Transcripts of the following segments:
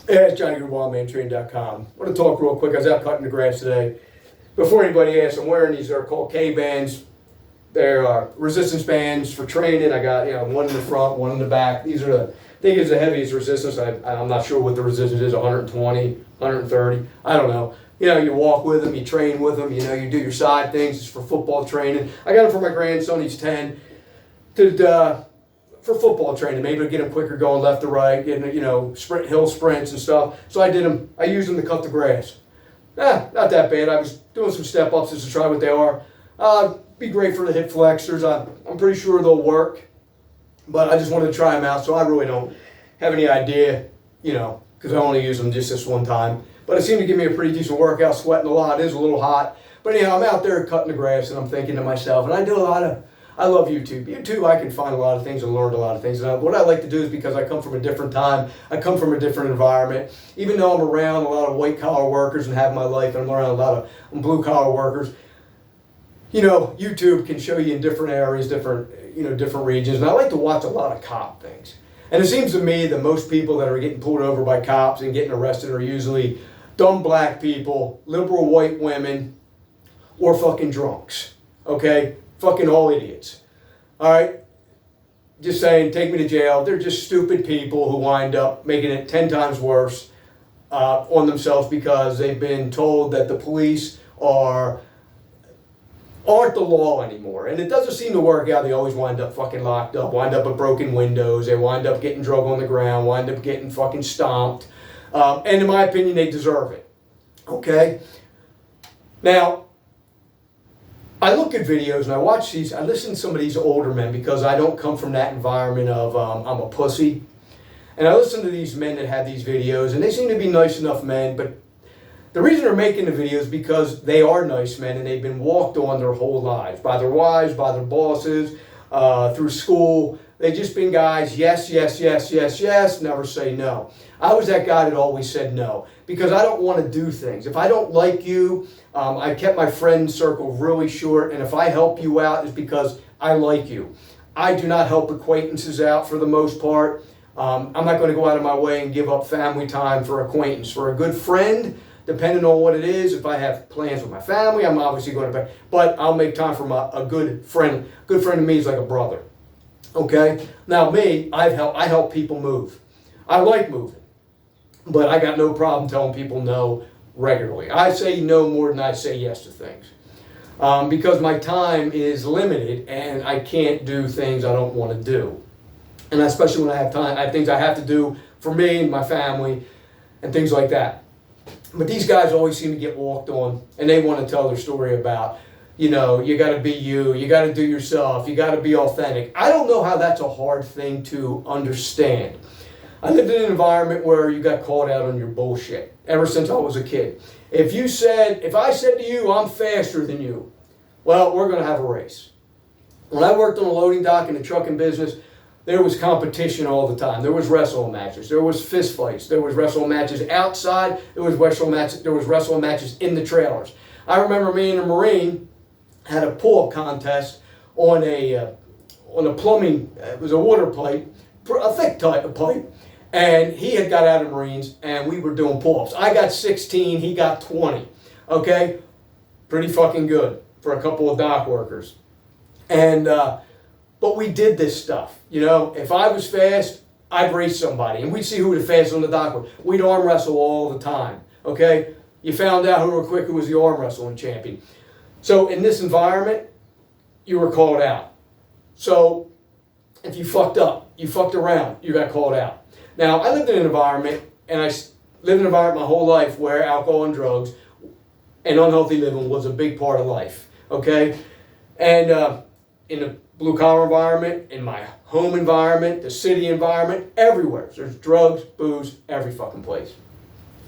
Yeah, it's Johnny Grube, mantrain.com. I want to talk real quick. I was out cutting the grass today. Before anybody asks, I'm wearing these. They're called K-bands. They're resistance bands for training. I got one in the front, one in the back. These are I think it's the heaviest resistance. I'm not sure what the resistance is, 120, 130. I don't know. You walk with them, you train with them. You do your side things. It's for football training. I got them for my grandson. He's 10. For football training, maybe to get him quicker going left to right, getting hill sprints and stuff. So I did them. I used them to cut the grass. Not that bad. I was doing some step ups just to try what they are. Be great for the hip flexors. I'm pretty sure they'll work, but I just wanted to try them out. So I really don't have any idea, because I only use them just this one time. But it seemed to give me a pretty decent workout. Sweating a lot. It is a little hot, but anyhow, I'm out there cutting the grass, and I'm thinking to myself, and I love YouTube. YouTube, I can find a lot of things and learn a lot of things. And what I like to do is, because I come from a different time, I come from a different environment. Even though I'm around a lot of white-collar workers and have my life, and I'm around a lot of blue-collar workers, YouTube can show you in different areas, different regions. And I like to watch a lot of cop things. And it seems to me that most people that are getting pulled over by cops and getting arrested are usually dumb black people, liberal white women, or fucking drunks. Okay? Fucking all idiots. All right? Just saying, take me to jail. They're just stupid people who wind up making it 10 times worse on themselves because they've been told that the police aren't the law anymore. And it doesn't seem to work out. They always wind up fucking locked up, wind up with broken windows. They wind up getting drug on the ground, wind up getting fucking stomped. And in my opinion, they deserve it. Okay? Now, I look at videos and I watch these, I listen to some of these older men because I don't come from that environment of I'm a pussy. And I listen to these men that have these videos and they seem to be nice enough men, but the reason they're making the videos is because they are nice men and they've been walked on their whole lives, by their wives, by their bosses, through school. They've just been guys, yes, yes, yes, yes, yes, never say no. I was that guy that always said no because I don't want to do things. If I don't like you, I kept my friend circle really short, and if I help you out, it's because I like you. I do not help acquaintances out for the most part. I'm not going to go out of my way and give up family time for acquaintance. For a good friend, depending on what it is, if I have plans with my family, I'm obviously going to, but I'll make time for a good friend. A good friend to me is like a brother. Okay? Now me, I help people move. I like moving. But I got no problem telling people no regularly. I say no more than I say yes to things. Because my time is limited and I can't do things I don't want to do. And especially when I have time, I have things I have to do for me and my family and things like that. But these guys always seem to get walked on and they want to tell their story about, you got to be you got to do yourself, you got to be authentic. I don't know how that's a hard thing to understand. I lived in an environment where you got called out on your bullshit ever since I was a kid. If I said to you, I'm faster than you, well, we're going to have a race. When I worked on a loading dock in the trucking business, there was competition all the time. There was wrestling matches. There was fist fights. There was wrestling matches outside. There was wrestling matches in the trailers. I remember me and a Marine had a pull-up contest on a plumbing. It was a water pipe, a thick type of pipe. And he had got out of Marines, and we were doing pull-ups. I got 16, he got 20. Okay? Pretty fucking good for a couple of dock workers. And, but we did this stuff. If I was fast, I'd race somebody. And we'd see who was fast on the dock was. We'd arm wrestle all the time. Okay? You found out who were quick, who was the arm wrestling champion. So in this environment, you were called out. So if you fucked up, you fucked around, you got called out. Now, I lived in an environment, and I lived in an environment my whole life where alcohol and drugs and unhealthy living was a big part of life, okay? And in the blue-collar environment, in my home environment, the city environment, everywhere, there's drugs, booze, every fucking place,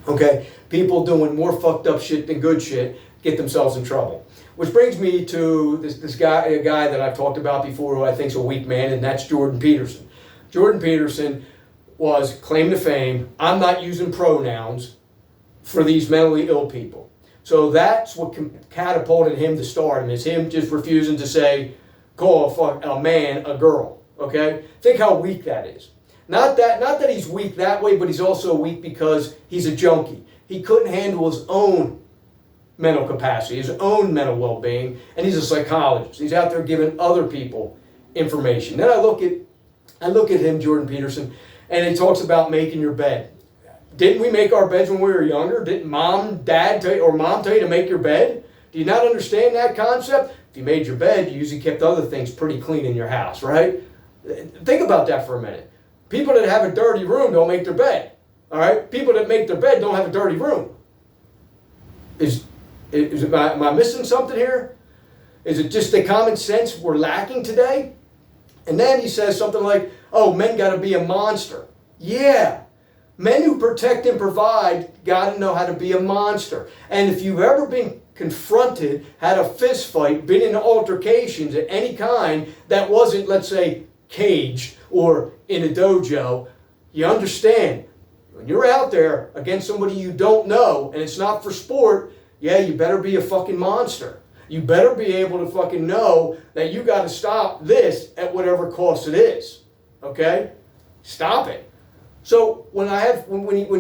okay? People doing more fucked up shit than good shit get themselves in trouble. Which brings me to this guy, a guy that I've talked about before who I think is a weak man, and that's Jordan Peterson. Jordan Peterson was claim to fame, I'm not using pronouns for these mentally ill people. So that's what catapulted him to stardom, is him just refusing to call a man a girl, okay? Think how weak that is. Not that he's weak that way, but he's also weak because he's a junkie. He couldn't handle his own mental capacity, his own mental well-being, and he's a psychologist. He's out there giving other people information. Then I look at him, Jordan Peterson, and he talks about making your bed. Didn't we make our beds when we were younger? Didn't mom tell you to make your bed? Do you not understand that concept? If you made your bed, you usually kept other things pretty clean in your house, right? Think about that for a minute. People that have a dirty room don't make their bed. All right? People that make their bed don't have a dirty room. Am I missing something here? Is it just the common sense we're lacking today? And then he says something like, oh, men got to be a monster. Yeah. Men who protect and provide got to know how to be a monster. And if you've ever been confronted, had a fist fight, been in altercations of any kind that wasn't, let's say, caged or in a dojo, you understand. When you're out there against somebody you don't know and it's not for sport, yeah, you better be a fucking monster. You better be able to fucking know that you got to stop this at whatever cost it is. Okay? Stop it. So when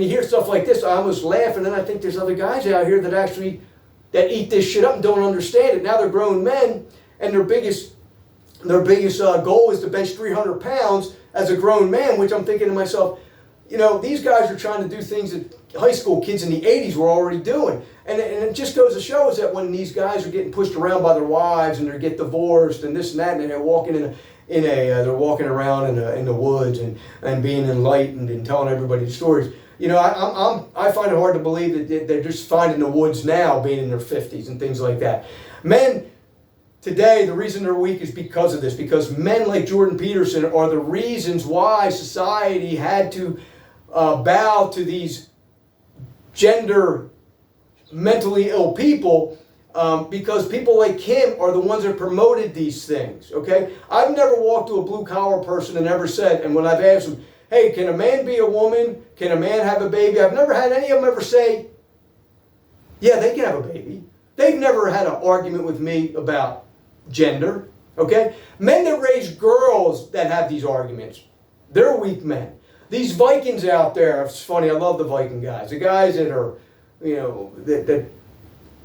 you hear stuff like this, I almost laugh, and then I think there's other guys out here that eat this shit up and don't understand it. Now they're grown men, and their biggest goal is to bench 300 pounds as a grown man, which I'm thinking to myself, you know, these guys are trying to do things that high school kids in the 80s were already doing. And it just goes to show us that when these guys are getting pushed around by their wives and they get divorced and this and that, and they're walking they're walking around in the woods and being enlightened and telling everybody stories. You know, I find it hard to believe that they're just finding the woods now, being in their 50s and things like that. Men today, the reason they're weak is because of this, because men like Jordan Peterson are the reasons why society had to bow to these gender mentally ill people, because people like him are the ones that promoted these things, okay? I've never walked to a blue-collar person and ever said, and when I've asked them, hey, can a man be a woman? Can a man have a baby? I've never had any of them ever say, yeah, they can have a baby. They've never had an argument with me about gender, okay? Men that raise girls that have these arguments, they're weak men. These Vikings out there, it's funny, I love the Viking guys. The guys that are, you know, that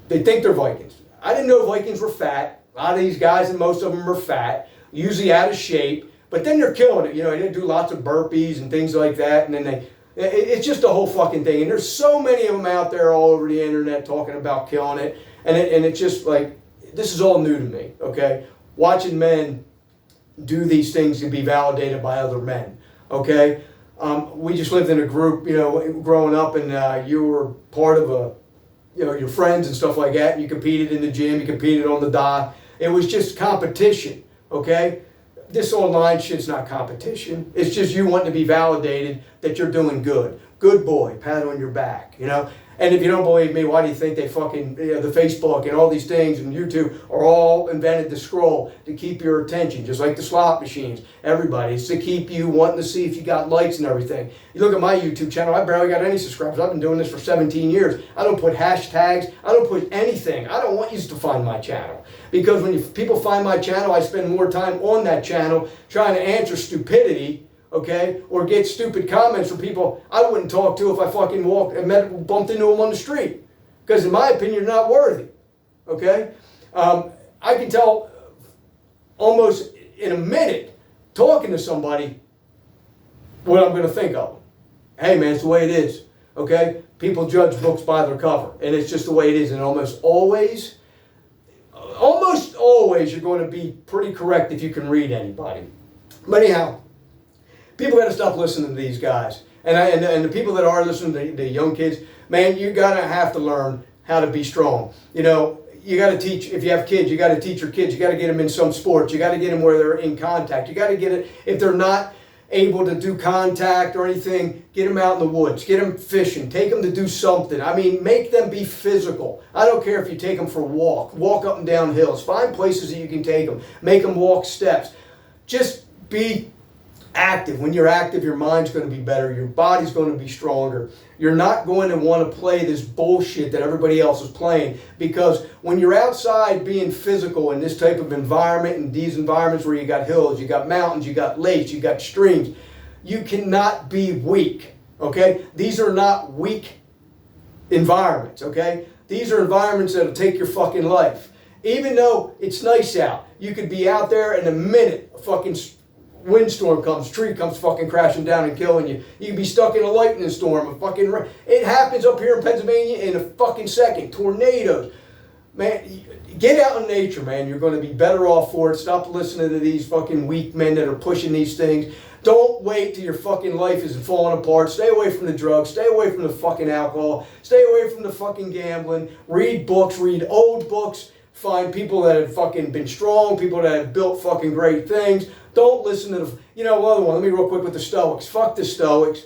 they think they're Vikings. I didn't know Vikings were fat. A lot of these guys, and most of them are fat, usually out of shape, but then they're killing it. You know, they do lots of burpees and things like that, and then it's just a whole fucking thing. And there's so many of them out there all over the internet talking about killing it, and it's just like, this is all new to me, okay? Watching men do these things to be validated by other men, okay? We just lived in a group, you know, growing up, and you were part of your friends and stuff like that, and you competed in the gym, you competed on the dock. It was just competition, okay? This online shit's not competition. It's just you wanting to be validated that you're doing good. Good boy, pat on your back, you know? And if you don't believe me, why do you think they fucking, you know, the Facebook and all these things and YouTube are all invented to scroll to keep your attention, just like the slot machines. Everybody, it's to keep you wanting to see if you got likes and everything. You look at my YouTube channel, I barely got any subscribers. I've been doing this for 17 years. I don't put hashtags. I don't put anything. I don't want you to find my channel. Because when people find my channel, I spend more time on that channel trying to answer stupidity, okay, or get stupid comments from people I wouldn't talk to if I fucking bumped into them on the street. Because in my opinion, you're not worthy, okay? I can tell almost in a minute, talking to somebody, what I'm going to think of them. Hey man, it's the way it is, okay? People judge books by their cover, and it's just the way it is, and almost always you're going to be pretty correct if you can read anybody. But anyhow, people got to stop listening to these guys. And the people that are listening to the young kids, man, you got to have to learn how to be strong. You know, you got to teach, if you have kids, you got to teach your kids. You got to get them in some sports. You got to get them where they're in contact. You got to get it, if they're not able to do contact or anything, get them out in the woods. Get them fishing. Take them to do something. I mean, make them be physical. I don't care if you take them for a walk. Walk up and down hills. Find places that you can take them. Make them walk steps. Just be active. When you're active, your mind's going to be better. Your body's going to be stronger. You're not going to want to play this bullshit that everybody else is playing, because when you're outside being physical in this type of environment, in these environments where you got hills, you got mountains, you got lakes, you got streams, You cannot be weak, okay? These are not weak environments, okay? These are environments that'll take your fucking life. Even though it's nice out, you could be out there in a minute, a fucking windstorm comes, tree comes fucking crashing down and killing you. You could be stuck in a lightning storm, a fucking rain. It happens up here in Pennsylvania in a fucking second. Tornadoes. Man, get out in nature, man. You're going to be better off for it. Stop listening to these fucking weak men that are pushing these things. Don't wait till your fucking life is falling apart. Stay away from the drugs. Stay away from the fucking alcohol. Stay away from the fucking gambling. Read books. Read old books. Find people that have fucking been strong. People that have built fucking great things. Don't listen to the... You know, another one. Let me real quick with the Stoics. Fuck the Stoics.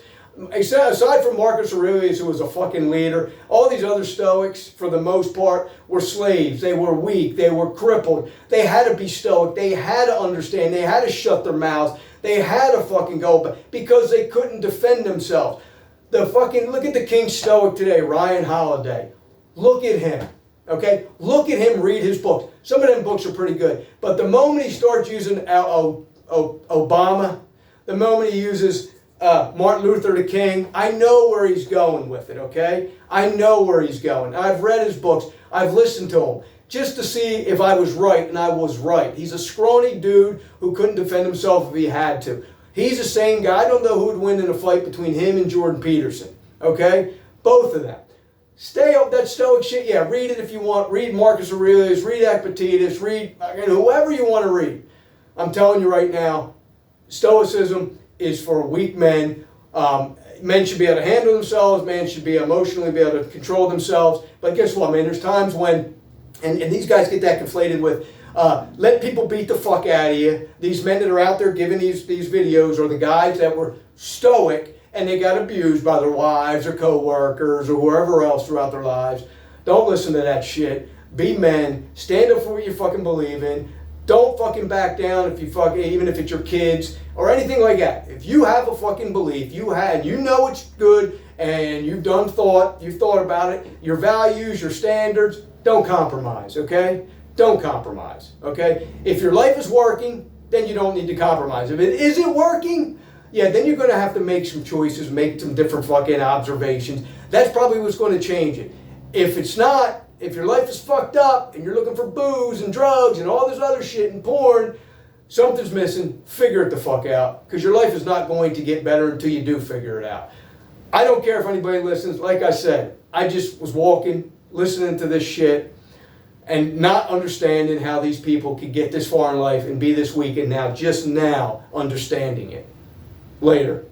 Aside from Marcus Aurelius, who was a fucking leader, all these other Stoics, for the most part, were slaves. They were weak. They were crippled. They had to be Stoic. They had to understand. They had to shut their mouths. They had to fucking go because they couldn't defend themselves. Look at the King Stoic today, Ryan Holiday. Look at him. Okay? Look at him read his books. Some of them books are pretty good. But the moment he starts using Obama, the moment he uses Martin Luther the King, I know where he's going with it, okay? I know where he's going. I've read his books. I've listened to him just to see if I was right, and I was right. He's a scrawny dude who couldn't defend himself if he had to. He's the same guy. I don't know who would win in a fight between him and Jordan Peterson, okay? Both of them. Stay up that Stoic shit. Yeah, read it if you want. Read Marcus Aurelius, read Epictetus, read whoever you want to read. I'm telling you right now, Stoicism is for weak men. Men should be able to handle themselves. Men should be emotionally be able to control themselves. But guess what, man? There's times when, and these guys get that conflated with, let people beat the fuck out of you. These men that are out there giving these videos are the guys that were stoic and they got abused by their wives or co-workers or whoever else throughout their lives. Don't listen to that shit. Be men. Stand up for what you fucking believe in. Don't fucking back down if you even if it's your kids or anything like that. If you have a fucking belief, you know it's good and you've thought about it, your values, your standards, don't compromise, okay? Don't compromise, okay? If your life is working, then you don't need to compromise. If it isn't working, yeah, then you're going to have to make some choices, make some different fucking observations. That's probably what's going to change it. If it's not, if your life is fucked up and you're looking for booze and drugs and all this other shit and porn, something's missing. Figure it the fuck out, because your life is not going to get better until you do figure it out. I don't care if anybody listens. Like I said, I just was walking, listening to this shit and not understanding how these people could get this far in life and be this weak, and just now understanding it. Later.